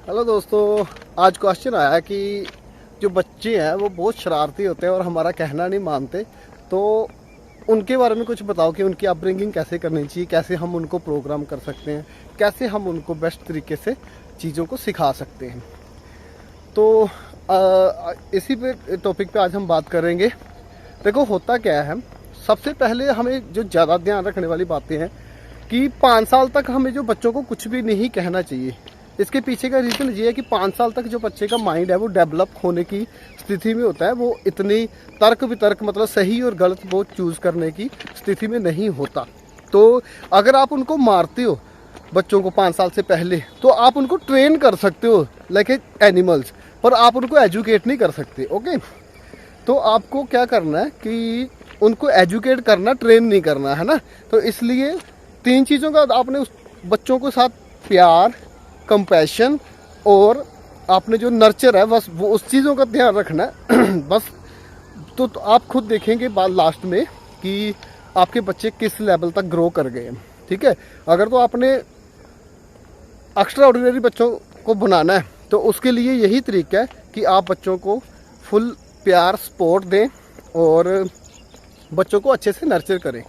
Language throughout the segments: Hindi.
हेलो दोस्तों, आज क्वेश्चन आया है कि जो बच्चे हैं वो बहुत शरारती होते हैं और हमारा कहना नहीं मानते, तो उनके बारे में कुछ बताओ कि उनकी अपब्रिंगिंग कैसे करनी चाहिए, कैसे हम उनको प्रोग्राम कर सकते हैं, कैसे हम उनको बेस्ट तरीके से चीज़ों को सिखा सकते हैं। तो इसी पे टॉपिक पे आज हम बात करेंगे। देखो होता क्या है, सबसे पहले हमें जो ज़्यादा ध्यान रखने वाली बातें हैं कि 5 साल तक हमें जो बच्चों को कुछ भी नहीं कहना चाहिए। इसके पीछे का रीज़न ये है कि 5 साल तक जो बच्चे का माइंड है वो डेवलप होने की स्थिति में होता है। वो इतनी तर्क वितर्क मतलब सही और गलत वो चूज़ करने की स्थिति में नहीं होता। तो अगर आप उनको मारते हो बच्चों को 5 साल से पहले, तो आप उनको ट्रेन कर सकते हो लाइक एनिमल्स, पर आप उनको एजुकेट नहीं कर सकते। ओके, तो आपको क्या करना है कि उनको एजुकेट करना, ट्रेन नहीं करना है ना। तो इसलिए 3 चीज़ों का आपने उस बच्चों के साथ प्यार, कंपैशन और आपने जो नर्चर है बस वो उस चीज़ों का ध्यान रखना है बस। तो आप खुद देखेंगे बाद लास्ट में कि आपके बच्चे किस लेवल तक ग्रो कर गए हैं। ठीक है, अगर तो आपने एक्स्ट्रा ऑर्डिनरी बच्चों को बनाना है तो उसके लिए यही तरीका है कि आप बच्चों को फुल प्यार सपोर्ट दें और बच्चों को अच्छे से नर्चर करें।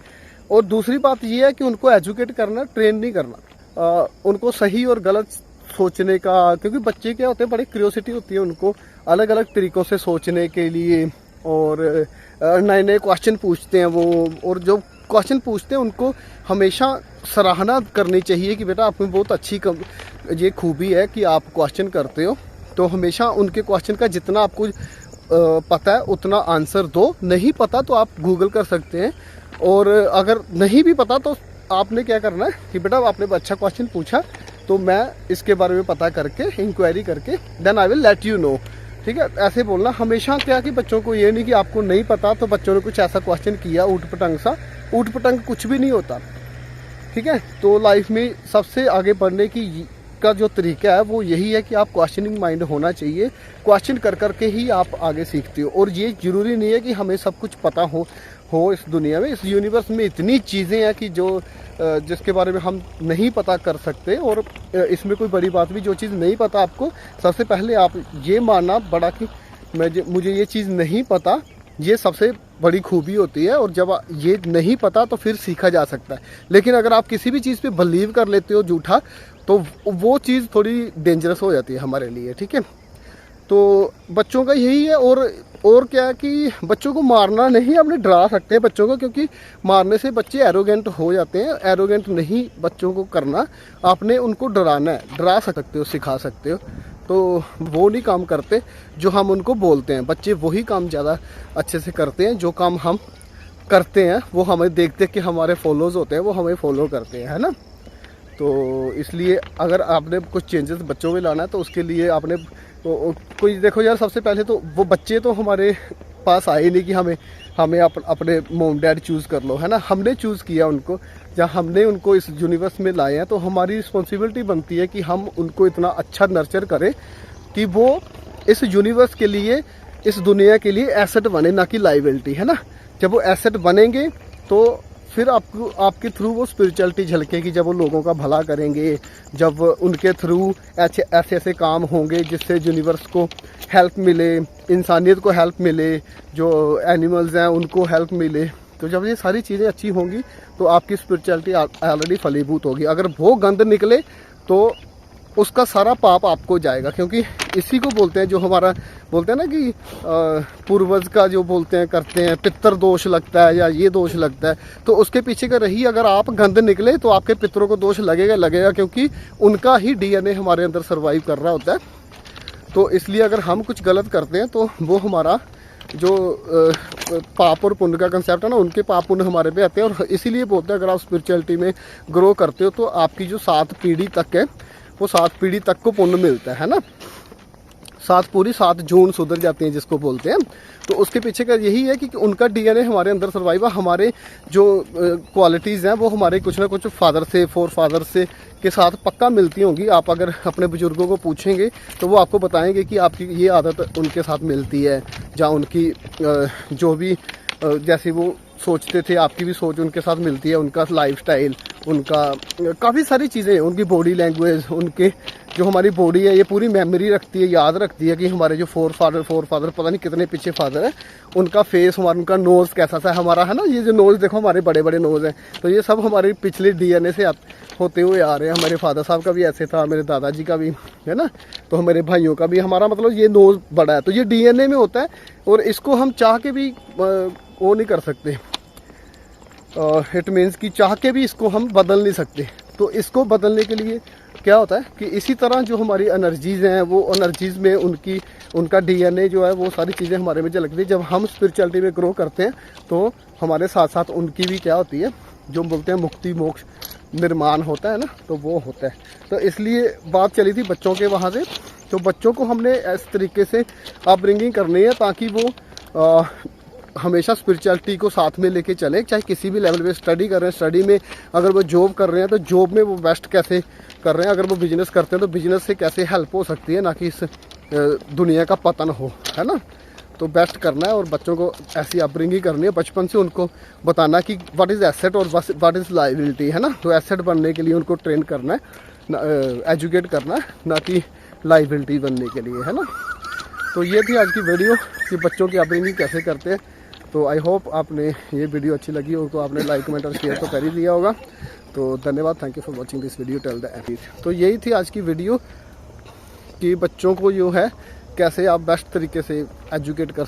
और दूसरी बात ये है कि उनको एजुकेट करना, ट्रेन नहीं करना। उनको सही और गलत सोचने का, क्योंकि बच्चे क्या होते हैं, बड़ी क्यूरियोसिटी होती है उनको अलग अलग तरीक़ों से सोचने के लिए, और नए नए क्वेश्चन पूछते हैं वो। और जो क्वेश्चन पूछते हैं उनको हमेशा सराहना करनी चाहिए कि बेटा आप में बहुत अच्छी ये खूबी है कि आप क्वेश्चन करते हो। तो हमेशा उनके क्वेश्चन का जितना आपको पता है उतना आंसर दो। नहीं पता तो आप गूगल कर सकते हैं, और अगर नहीं भी पता तो आपने क्या करना है कि बेटा आपने अच्छा क्वेश्चन पूछा तो मैं इसके बारे में पता करके, इंक्वायरी करके then I will let you know. ठीक है, ऐसे बोलना हमेशा। क्या कि बच्चों को ये नहीं कि आपको नहीं पता तो बच्चों ने कुछ ऐसा क्वेश्चन किया ऊट पटंग सा। ऊट पटंग कुछ भी नहीं होता। ठीक है, तो लाइफ में सबसे आगे बढ़ने की का जो तरीका है वो यही है कि आप क्वेश्चनिंग माइंड होना चाहिए। क्वेश्चन कर करके ही आप आगे सीखते हो। और ये ज़रूरी नहीं है कि हमें सब कुछ पता हो इस दुनिया में। इस यूनिवर्स में इतनी चीज़ें हैं कि जो जिसके बारे में हम नहीं पता कर सकते। और इसमें कोई बड़ी बात भी, जो चीज़ नहीं पता आपको, सबसे पहले आप ये मानना बड़ा कि मुझे ये चीज़ नहीं पता, ये सबसे बड़ी खूबी होती है। और जब ये नहीं पता तो फिर सीखा जा सकता है। लेकिन अगर आप किसी भी चीज़ पे बिलीव कर लेते हो झूठा, तो वो चीज़ थोड़ी डेंजरस हो जाती है हमारे लिए। ठीक है, तो बच्चों का यही है। और क्या है कि बच्चों को मारना नहीं, आपने डरा सकते हैं बच्चों को, क्योंकि मारने से बच्चे एरोगेंट हो जाते हैं। एरोगेंट नहीं बच्चों को करना, आपने उनको डराना है। डरा सकते हो, सिखा सकते हो, तो वो नहीं काम करते जो हम उनको बोलते हैं। बच्चे वही काम ज़्यादा अच्छे से करते हैं जो काम हम करते हैं। वो हमें देखते कि हमारे फॉलोज होते हैं, वो हमें फॉलो करते हैं, है ना। तो इसलिए अगर आपने कुछ चेंजेस बच्चों में लाना है तो उसके लिए आपने तो कोई देखो यार, सबसे पहले तो वो बच्चे तो हमारे पास आए नहीं कि हमें अपने मॉम डैड चूज़ कर लो, है ना। हमने चूज़ किया उनको, जहाँ हमने उनको इस यूनिवर्स में लाए हैं, तो हमारी रिस्पॉन्सिबिलिटी बनती है कि हम उनको इतना अच्छा नर्चर करें कि वो इस यूनिवर्स के लिए, इस दुनिया के लिए एसेट बने, ना कि लाइबिलिटी, है ना। जब वो एसेट बनेंगे तो फिर आपके थ्रू वो स्पिरिचुअलिटी झलकेगी। जब वो लोगों का भला करेंगे, जब उनके थ्रू ऐसे काम होंगे जिससे यूनिवर्स को हेल्प मिले, इंसानियत को हेल्प मिले, जो एनिमल्स हैं उनको हेल्प मिले, तो जब ये सारी चीज़ें अच्छी होंगी तो आपकी स्पिरिचुअलिटी ऑलरेडी फलीभूत होगी। अगर वो गंद निकले तो उसका सारा पाप आपको जाएगा, क्योंकि इसी को बोलते हैं, जो हमारा बोलते हैं ना कि पूर्वज का जो बोलते हैं करते हैं, पितर दोष लगता है या ये दोष लगता है, तो उसके पीछे का रही अगर आप गंद निकले तो आपके पितरों को दोष लगेगा, क्योंकि उनका ही डीएनए हमारे अंदर सर्वाइव कर रहा होता है। तो इसलिए अगर हम कुछ गलत करते हैं तो वो हमारा जो पाप और पुण्य का कंसेप्ट है ना, उनके पाप पुण्य हमारे पे आते हैं। और इसीलिए बोलते हैं अगर आप स्पिरिचुअलिटी में ग्रो करते हो तो आपकी जो 7 पीढ़ी तक है, वो 7 पीढ़ी तक को पुण्य मिलता है ना। 7 जून सुधर जाती हैं जिसको बोलते हैं। तो उसके पीछे का यही है कि उनका डीएनए हमारे अंदर सर्वाइव है। हमारे जो क्वालिटीज़ हैं वो हमारे कुछ ना कुछ फादर से, फोर फादर से के साथ पक्का मिलती होंगी। आप अगर अपने बुजुर्गों को पूछेंगे तो वो आपको बताएंगे कि आपकी ये आदत उनके साथ मिलती है, जहाँ उनकी जो भी जैसे वो सोचते थे आपकी भी सोच उनके साथ मिलती है। उनका लाइफस्टाइल, उनका काफ़ी सारी चीज़ें, उनकी बॉडी लैंग्वेज, उनके जो हमारी बॉडी है ये पूरी मेमोरी रखती है, याद रखती है कि हमारे जो फोर फादर पता नहीं कितने पीछे फादर है, उनका फेस, हमारा उनका नोज़ कैसा था, हमारा है ना, ये जो नोज़ देखो हमारे बड़े बड़े नोज़ हैं, तो ये सब हमारे पिछले डीएनए से होते हुए आ रहे हैं। हमारे फादर साहब का भी ऐसे था, मेरे दादाजी का भी, है ना, तो हमारे भाइयों का भी, हमारा मतलब ये नोज़ बड़ा है, तो ये डीएनए में होता है और इसको हम चाह के भी वो नहीं कर सकते। इट मीन्स कि चाह के भी इसको हम बदल नहीं सकते। तो इसको बदलने के लिए क्या होता है कि इसी तरह जो हमारी एनर्जीज़ हैं, वो एनर्जीज़ में उनका डीएनए जो है वो सारी चीज़ें हमारे में झलकती है। जब हम स्पिरिचुअलिटी में ग्रो करते हैं तो हमारे साथ साथ उनकी भी क्या होती है, जो बोलते हैं मुक्ति मोक्ष निर्माण होता है ना, तो वो होता है। तो इसलिए बात चली थी बच्चों के वहाँ से, तो बच्चों को हमने इस तरीके से अपब्रिंगिंग करनी है ताकि वो हमेशा स्पिरिचुअलिटी को साथ में लेके चले, चाहे किसी भी लेवल पे स्टडी कर रहे हैं, स्टडी में अगर वो जॉब कर रहे हैं तो जॉब में वो बेस्ट कैसे कर रहे हैं, अगर वो बिजनेस करते हैं तो बिजनेस से कैसे हेल्प हो सकती है, ना कि इस दुनिया का पतन हो, है ना। तो बेस्ट करना है और बच्चों को ऐसी अपब्रिंगिंग करनी है, बचपन से उनको बताना कि व्हाट इज़ एसेट और व्हाट इज़ लायबिलिटी, है ना। तो एसेट बनने के लिए उनको ट्रेन करना है, एजुकेट करना है, ना कि लायबिलिटी बनने के लिए, है ना। तो ये थी आज की वीडियो कि बच्चों की अपब्रिंगिंग कैसे करते हैं। तो आई होप आपने ये वीडियो अच्छी लगी हो, तो आपने लाइक कमेंट और शेयर तो कर ही दिया होगा। तो धन्यवाद, thank you for watching this video till the end. तो यही थी आज की वीडियो कि बच्चों को जो है कैसे आप बेस्ट तरीके से एजुकेट कर